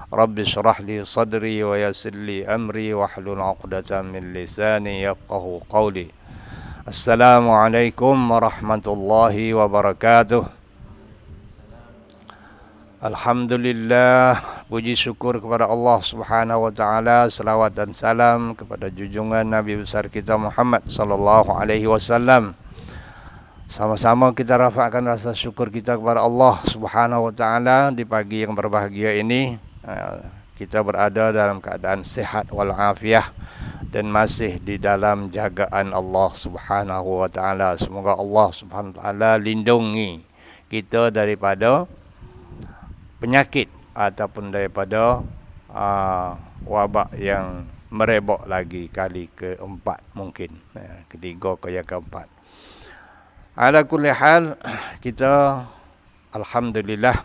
Rabbi syrah li sadri wa yassir li amri wahlul 'uqdatam min lisani yafqahu qawli. Assalamualaikum warahmatullahi wabarakatuh. Alhamdulillah, puji syukur kepada Allah Subhanahu wa taala, selawat dan salam kepada junjungan Nabi besar kita Muhammad sallallahu alaihi wasallam. Sama-sama kita rafakkan rasa syukur kita kepada Allah Subhanahu wa taala di pagi yang berbahagia ini. Kita berada dalam keadaan sehat walafiat dan masih di dalam jagaan Allah Subhanahu wa taala. Semoga Allah Subhanahu wa taala lindungi kita daripada penyakit ataupun daripada wabak yang merebak lagi kali keempat mungkin. Ketiga ke yang keempat. Ala kulli hal, kita alhamdulillah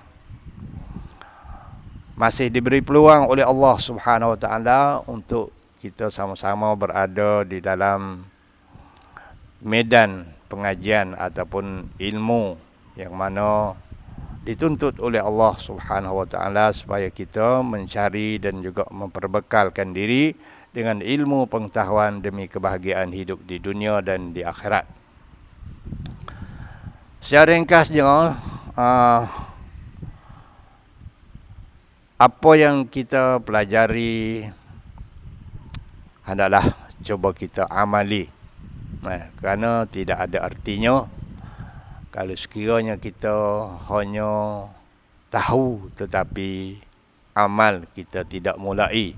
masih diberi peluang oleh Allah Subhanahu wa taala untuk kita sama-sama berada di dalam medan pengajian ataupun ilmu yang mana dituntut oleh Allah Subhanahu wa taala supaya kita mencari dan juga memperbekalkan diri dengan ilmu pengetahuan demi kebahagiaan hidup di dunia dan di akhirat. Secara ringkasnya, apa yang kita pelajari hendaklah cuba kita amali, kerana tidak ada artinya kalau sekiranya kita hanya tahu tetapi amal kita tidak mulai.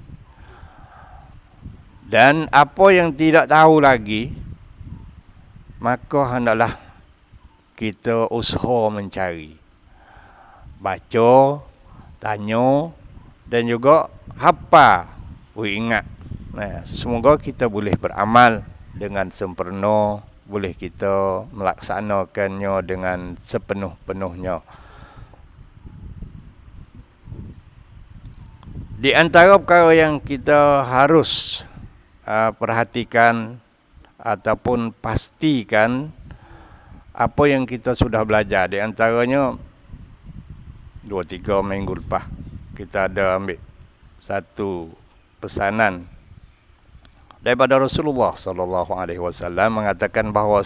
Dan apa yang tidak tahu lagi, maka hendaklah kita usaha mencari, baca, tanya dan juga hafal, ingat. Semoga kita boleh beramal dengan sempurna, boleh kita melaksanakannya dengan sepenuh-penuhnya. Di antara perkara yang kita harus perhatikan ataupun pastikan apa yang kita sudah belajar, di antaranya 2-3 minggu lepas kita ada ambil satu pesanan daripada Rasulullah sallallahu alaihi wasallam mengatakan bahawa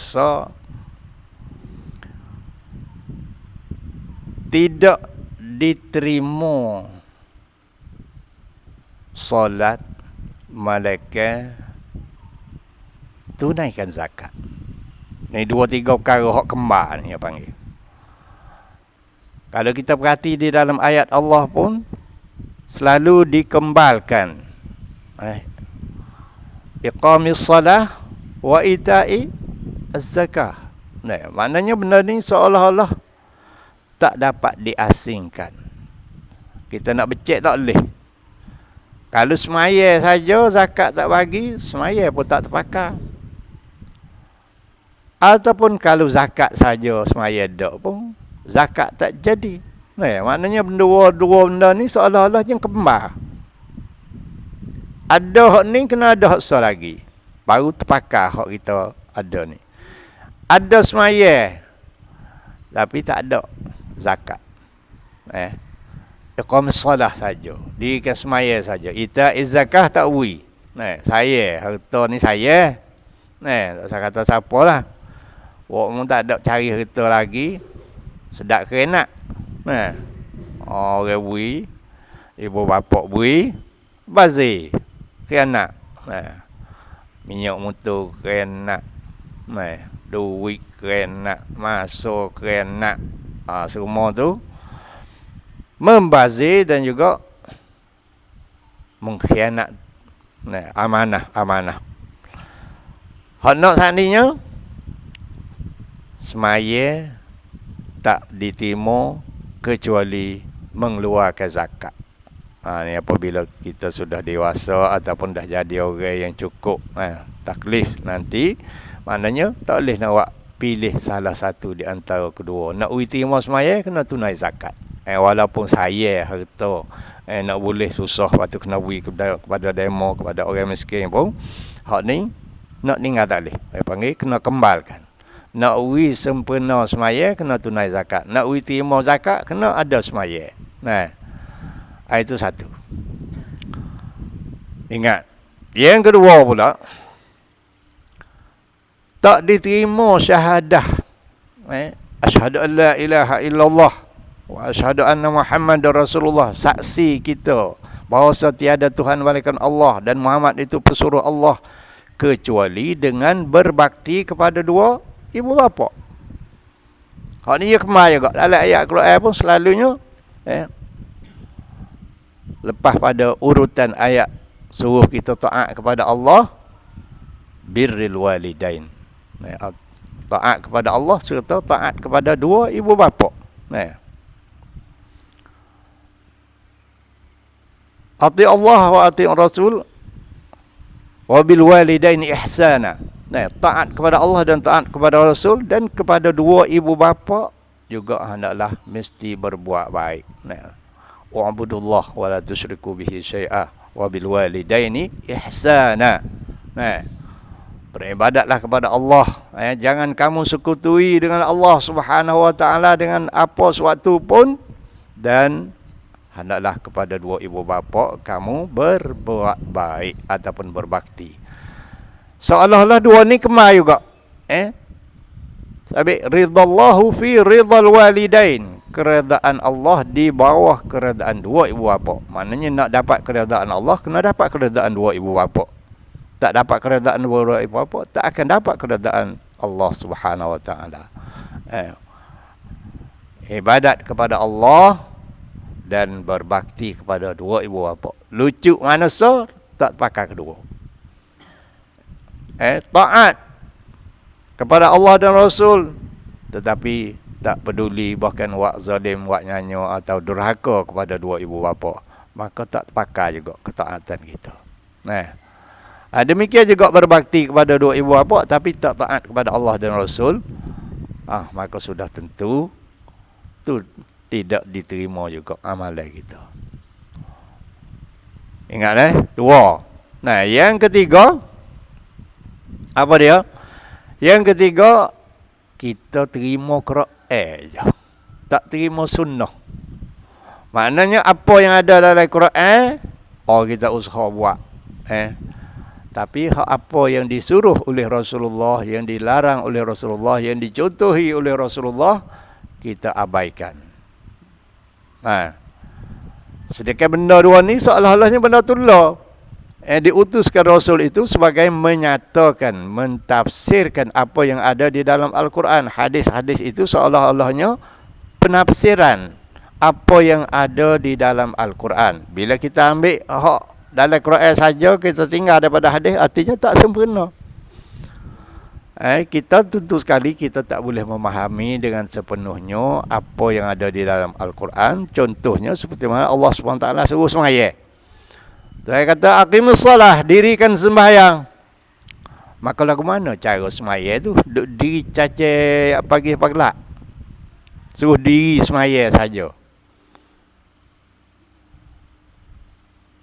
tidak diterima solat malaikat tunaikan zakat. Ini 2-3 perkara hak kembar ni yang panggil. Kalau kita perhati di dalam ayat Allah pun selalu dikembalkan. Iqamis salah wa ita'i az-zakah. Maknanya benda ni seolah-olah tak dapat diasingkan. Kita nak becek tak boleh. Kalau semaya saja zakat tak bagi, semaya pun tak terpakai. Ataupun kalau zakat saja semaya dak pun zakat tak jadi. Maknanya dua benda ni seolah-olah yang kembar. Ada hak ni kena ada hak sah lagi, baru terpakai hak kita ada ni. Ada semaya tapi tak ada zakat. Iqamis salah saja, dirikan semaya saja. Ita zakah tak wi. Saya harta ni saya. Tak usah kata siapalah. Wak tak ada cari harta lagi, sedap kerenak. Orang beri, ibu bapak beri, bazir kerenak. Minyak motor kerenak, duit kerenak, masuk kerenak. Semua tu membazir dan juga mengkhianat amanah. Hak nak seandainya semaya tak diterima kecuali mengeluarkan zakat. Ni apabila kita sudah dewasa ataupun dah jadi orang yang cukup taklif nanti, maknanya tak boleh nak buat pilih salah satu di antara kedua. Nak terima semaya kena tunai zakat. Walaupun saya harta nak boleh susah, lepas tu kena beri kepada demo, kepada orang miskin pun, hak ni nak tinggal tak boleh. Panggil kena kembalkan. Nak uri sempurna semaya kena tunai zakat. Nak uri terima zakat kena ada semaya. Itu satu. Ingat. Yang kedua pula, tak diterima syahadah. Asyhadu an la ilaha illallah wa asyhadu anna Muhammadar Rasulullah. Saksi kita bahawa tiada Tuhan melainkan Allah dan Muhammad itu pesuruh Allah, kecuali dengan berbakti kepada dua ibu bapa. Hak ni kemar juga dalam ayat Quran pun selalunya lepas pada urutan ayat suruh kita taat kepada Allah, birril walidain. Taat kepada Allah serta taat kepada dua ibu bapa. Ati Allah wa ati Rasul wa bil walidaini ihsana. Taat kepada Allah dan taat kepada Rasul dan kepada dua ibu bapa juga hendaklah mesti berbuat baik. Wa'budullah wa la tusyriku bihi syai'a wa bil walidaini ihsana. Beribadatlah kepada Allah. Jangan kamu sekutui dengan Allah Subhanahu wa taala dengan apa suatu pun, dan hendaklah kepada dua ibu bapa kamu berbuat baik ataupun berbakti. Seolah-olah dua ni kemar juga. Sabit ridallahu fi ridal walidain. Keredaan Allah di bawah keredaan dua ibu bapa. Maknanya nak dapat keredaan Allah, kena dapat keredaan dua ibu bapa. Tak dapat keredaan dua ibu bapa, tak akan dapat keredaan Allah Subhanahu wa taala. Ibadat kepada Allah dan berbakti kepada dua ibu bapa. Lucu manusia tak pakai kedua. Taat kepada Allah dan Rasul, tetapi tak peduli bahkan buat zalim, buat nyanyo atau durhaka kepada dua ibu bapa, maka tak pakai juga ketaatan kita. Demikian juga berbakti kepada dua ibu bapa tapi tak taat kepada Allah dan Rasul, maka sudah tentu tu tidak diterima juga amalan kita. Ingat dua. Yang ketiga, apa dia? Yang ketiga, kita terima Quran je, tak terima sunnah. Maknanya apa yang ada dalam Quran, kita usaha buat. Tapi apa yang disuruh oleh Rasulullah, yang dilarang oleh Rasulullah, yang dicontohi oleh Rasulullah, kita abaikan. Sedangkan benda dua ni seolah-olahnya benda tula. Diutuskan Rasul itu sebagai menyatakan, mentafsirkan apa yang ada di dalam Al-Quran. Hadis-hadis itu seolah-olahnya penafsiran apa yang ada di dalam Al-Quran. Bila kita ambil dalam Quran saja, kita tinggal daripada hadis, artinya tak sempurna. Kita tentu sekali kita tak boleh memahami dengan sepenuhnya apa yang ada di dalam Al-Quran. Contohnya seperti mana Allah SWT suruh sembahyang. Saya kata aqimus solah, dirikan sembahyang. Maka lagu mana cara sembahyang tu? Diri cacai pagi pagelak, suruh diri sembahyang saja.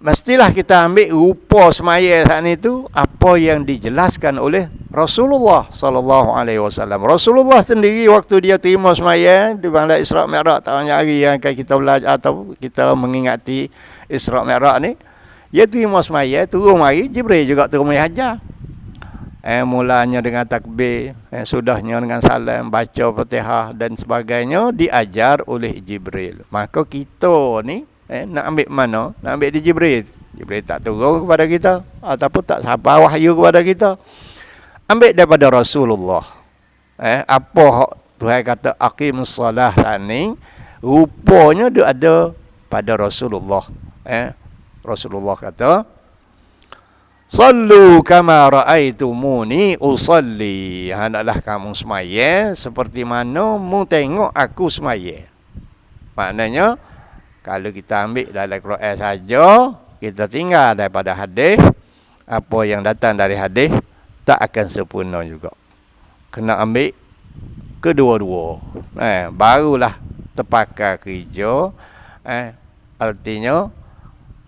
Mestilah kita ambil rupa sembahyang saat itu apa yang dijelaskan oleh Rasulullah sallallahu alaihi wasallam. Rasulullah sendiri waktu dia terima sembahyang di Bandar Isra' Mi'raj tahun hari yang akan kita belajar atau kita mengingati Isra' Mi'raj ni, dia terima sembahyang, turun mari Jibril juga turun mari hajar. Mulanya dengan takbir, sudahnya dengan salam, baca Fatihah dan sebagainya diajar oleh Jibril. Maka kita ni nak ambil mana? Nak ambil di Jibril. Jibril tak turun kepada kita ataupun tak sampai wahyu kepada kita. Ambil daripada Rasulullah. Apa Tuhan kata aqimus solah ni, rupanya dia ada pada Rasulullah. Rasulullah kata, sallu kama ra'aitumuni usalli. Hendaklah kamu sembahyang seperti mana mu tengok aku sembahyang. Maknanya kalau kita ambil dalam Quran saja, kita tinggal daripada hadis, apa yang datang dari hadis tak akan sempurna juga. Kena ambil kedua-dua. Barulah terpakai kerja. Artinya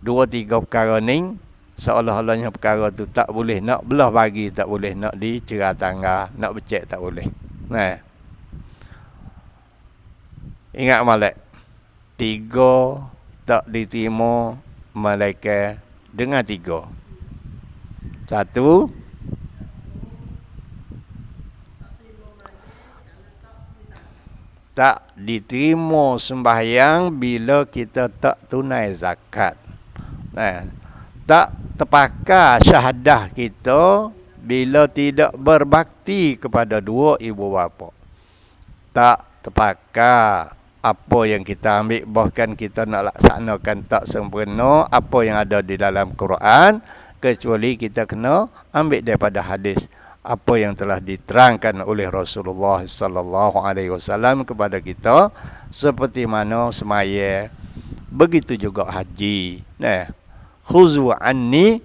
dua tiga perkara ni seolah-olahnya perkara tu tak boleh nak belah bagi, tak boleh nak dicerah tangga, nak becek tak boleh. Ingat Malik, 3 tak diterima melainkan dengan 3. Satu, tak diterima sembahyang bila kita tak tunai zakat. Tak terpakai syahadah kita bila tidak berbakti kepada 2 ibu bapa. Tak terpakai apa yang kita ambil, bahkan kita nak laksanakan tak sempurna apa yang ada di dalam Quran, kecuali kita kena ambil daripada hadis apa yang telah diterangkan oleh Rasulullah sallallahu alaihi wasallam kepada kita, seperti mana semaya, begitu juga haji. Khuzu anni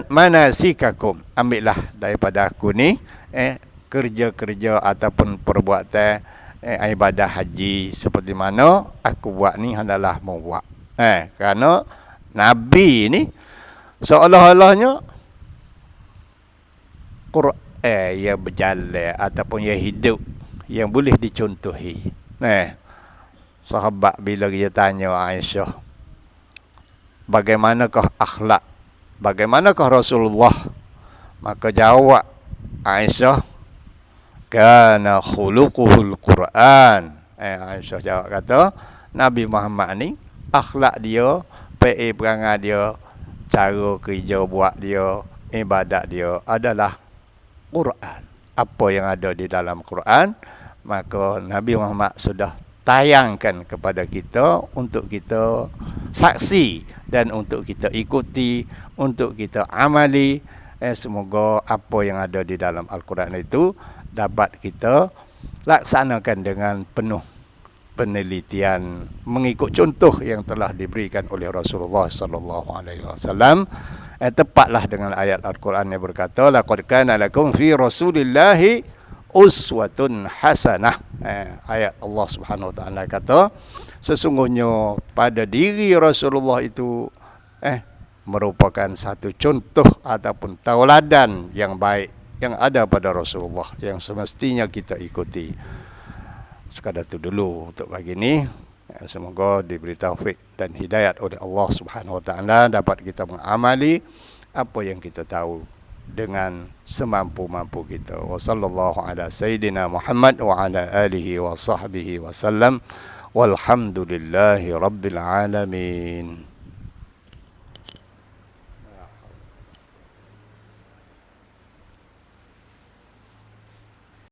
manasikakum, ambillah daripada aku ni kerja-kerja ataupun perbuatan ibadah haji seperti mana aku buat ni, hendaklah mau buat. Kerana Nabi ni seolah-olahnya ia berjalan ataupun ia hidup yang boleh dicontohi. Sahabat bila dia tanya Aisyah, bagaimanakah akhlak, bagaimanakah Rasulullah? Maka jawab Aisyah, kana khuluquhul Quran. Aisyah jawab kata, Nabi Muhammad ni akhlak dia, perangai dia, cara kerja buat dia, ibadat dia adalah Quran. Apa yang ada di dalam Quran, maka Nabi Muhammad sudah tayangkan kepada kita untuk kita saksi dan untuk kita ikuti, untuk kita amali. Semoga apa yang ada di dalam Al-Quran itu dapat kita laksanakan dengan penuh penelitian, mengikut contoh yang telah diberikan oleh Rasulullah sallallahu alaihi wasallam. Tepatlah dengan ayat Al-Quran yang berkata, laqad kana lakum fi Rasulillahi uswatun hasanah. Ayat Allah Subhanahu wa taala kata, sesungguhnya pada diri Rasulullah itu merupakan satu contoh ataupun tauladan yang baik yang ada pada Rasulullah, yang semestinya kita ikuti. Sekadar itu dulu untuk pagi ini. Semoga diberi taufik dan hidayat oleh Allah Subhanahu wa taala, dapat kita mengamali apa yang kita tahu dengan semampu-mampu kita. Wa sallallahu ala sayyidina Muhammad wa ala alihi wa sahbihi wa sallam. Walhamdulillahi rabbil alamin.